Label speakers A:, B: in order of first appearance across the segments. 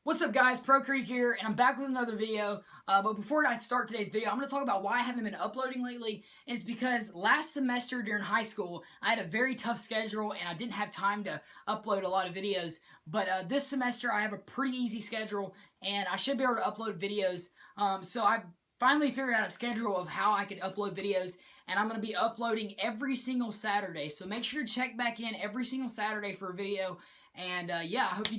A: What's up guys, Pro Creek here, and I'm back with another video, but before I start today's video, I'm going to talk about why I haven't been uploading lately, and it's because last semester during high school, I had a very tough schedule, and I didn't have time to upload a lot of videos, but this semester I have a pretty easy schedule, and I should be able to upload videos, so I finally figured out a schedule of how I could upload videos, and I'm going to be uploading every single Saturday, so make sure to check back in every single Saturday for a video. And yeah, I hope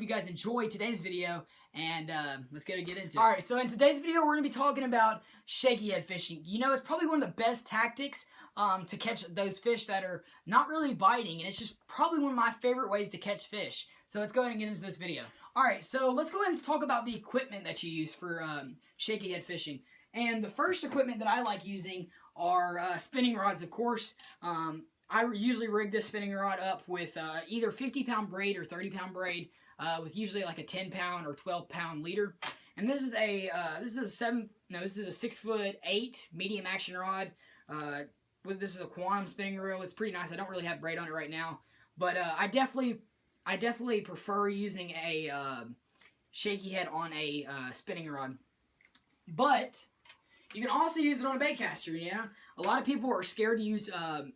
A: you guys enjoy today's video, and let's get into it. Alright, so in today's video, we're going to be talking about shaky head fishing. You know, it's probably one of the best tactics to catch those fish that are not really biting, and it's just probably one of my favorite ways to catch fish. So let's go ahead and get into this video. Alright, so let's go ahead and talk about the equipment that you use for shaky head fishing. And the first equipment that I like using are spinning rods, of course. I usually rig this spinning rod up with either 50-pound braid or 30-pound braid, with usually like a 10-pound or 12-pound leader. And this is a 6'8" medium action rod. This is a quantum spinning reel. It's pretty nice. I don't really have braid on it right now, but I definitely prefer using a shaky head on a spinning rod. But you can also use it on a baitcaster, you know? A lot of people are scared to use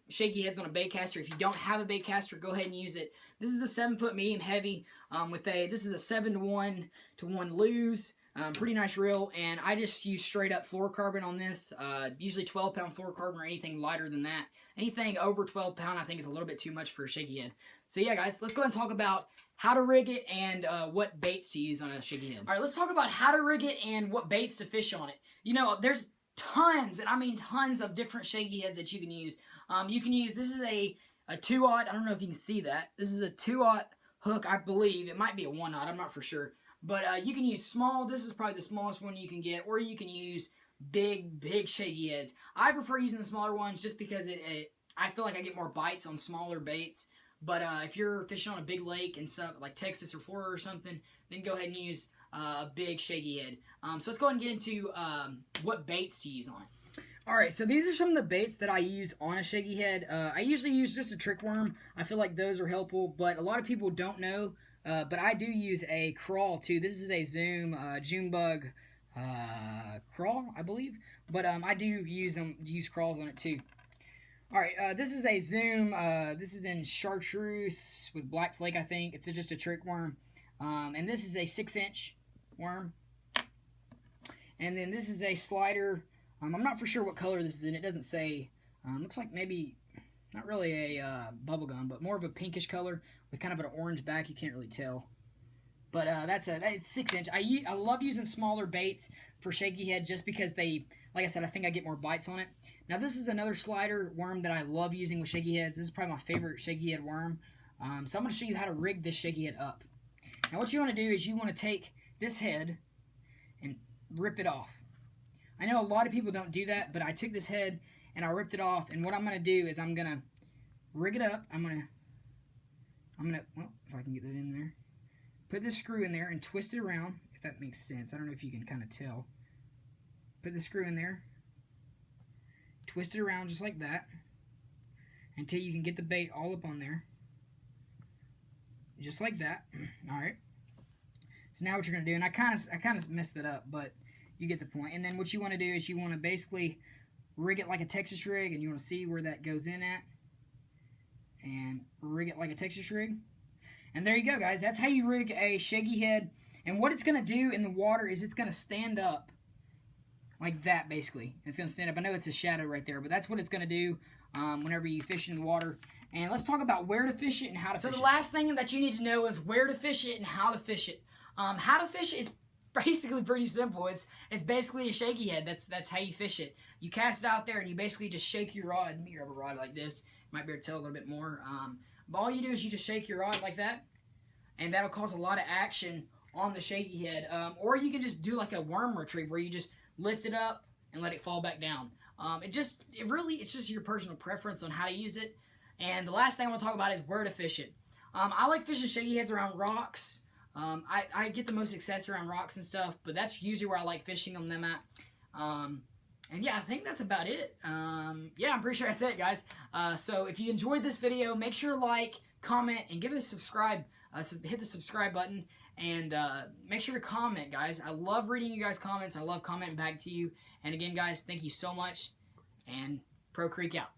A: shaky heads on a baitcaster. If you don't have a baitcaster, go ahead and use it. This is a 7-foot medium heavy this is a 7-to-1 lose. Pretty nice reel, and I just use straight up fluorocarbon on this. Usually 12-pound fluorocarbon or anything lighter than that. Anything over 12-pound I think is a little bit too much for a shaky head. So yeah guys, let's go ahead and talk about how to rig it and what baits to use on a shaky head. Alright, let's talk about how to rig it and what baits to fish on it. You know, there's tons, and I mean tons of different shaky heads that you can use. You can use, this is a 2-aught, I don't know if you can see that. This is a 2-aught hook, I believe. It might be a 1-aught, I'm not for sure. But you can use small, this is probably the smallest one you can get, or you can use big shaky heads. I prefer using the smaller ones just because I feel like I get more bites on smaller baits. But if you're fishing on a big lake and stuff, like Texas or Florida or something, then go ahead and use a big shaky head. So let's go ahead and get into what baits to use on it. Alright, so these are some of the baits that I use on a shaky head. I usually use just a trick worm. I feel like those are helpful, but a lot of people don't know. But I do use a crawl too. This is a June bug crawl, I believe. But I do use crawls on it too. Alright, this is a Zoom. This is in chartreuse with black flake, I think. It's just a trick worm. And this is a 6-inch worm. And then this is a slider. I'm not for sure what color this is in. It doesn't say. Looks like maybe not really a bubblegum, but more of a pinkish color with kind of an orange back. You can't really tell. But it's 6-inch. I love using smaller baits for shaky head just because they, like I said, I think I get more bites on it. Now this is another slider worm that I love using with shaky heads. This is probably my favorite shaky head worm. So I'm going to show you how to rig this shaky head up. Now what you want to do is you want to take this head and rip it off. I know a lot of people don't do that, but I took this head and I ripped it off, and what I'm going to do is I'm going to rig it up. I'm going to, well, if I can get that in there, put this screw in there and twist it around, if that makes sense. I don't know if you can kind of tell. Put the screw in there, twist it around just like that until you can get the bait all up on there. Just like that. Alright. So now what you're going to do, and I kind of messed it up, but you get the point. And then what you want to do is you want to basically rig it like a Texas rig, and you want to see where that goes in at. And rig it like a Texas rig. And there you go, guys. That's how you rig a shaky head. And what it's going to do in the water is it's going to stand up like that, basically. It's going to stand up. I know it's a shadow right there, but that's what it's going to do whenever you fish in the water. And let's talk about where to fish it and how to fish it. So the last thing that you need to know is where to fish it and how to fish it. How to fish it is basically pretty simple. It's basically a shaky head. That's how you fish it. You cast it out there and you basically just shake your rod. Let me grab a rod like this. You might be able to tell a little bit more. But all you do is you just shake your rod like that, and that'll cause a lot of action on the shaky head. Or you can just do like a worm retrieve where you just lift it up and let it fall back down. It's just your personal preference on how to use it. And the last thing I want to talk about is where to fish it. I like fishing shaky heads around rocks. I get the most success around rocks and stuff, but that's usually where I like fishing them at. And yeah, I think that's about it. Yeah, I'm pretty sure that's it, guys. So if you enjoyed this video, make sure to like, comment, and give it a subscribe So hit the subscribe button, and make sure to comment, guys. I love reading you guys' comments. I love commenting back to you. And again, guys, thank you so much, and Pro Creek out.